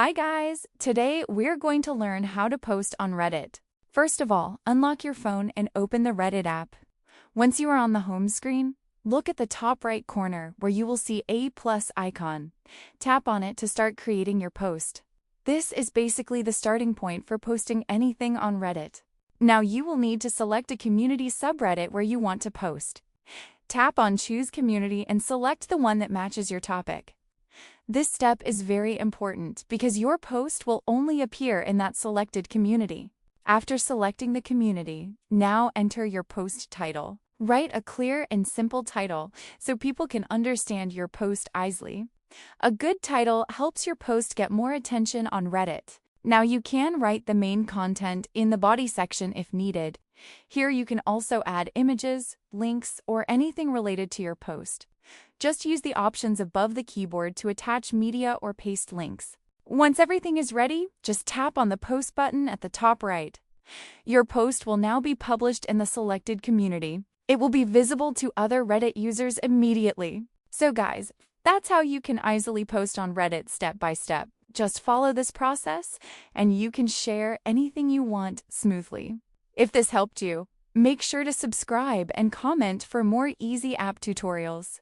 Hi guys! Today we're going to learn how to post on Reddit. First of all, unlock your phone and open the Reddit app. Once you are on the home screen, look at the top right corner where you will see a plus icon. Tap on it to start creating your post. This is basically the starting point for posting anything on Reddit. Now you will need to select a community subreddit where you want to post. Tap on Choose Community and select the one that matches your topic. This step is very important because your post will only appear in that selected community. After selecting the community, now enter your post title. Write a clear and simple title so people can understand your post easily. A good title helps your post get more attention on Reddit. Now you can write the main content in the body section if needed. Here you can also add images, links, or anything related to your post. Just use the options above the keyboard to attach media or paste links. Once everything is ready, just tap on the post button at the top right. Your post will now be published in the selected community. It will be visible to other Reddit users immediately. So guys, that's how you can easily post on Reddit step by step. Just follow this process and you can share anything you want smoothly. If this helped you, make sure to subscribe and comment for more easy app tutorials.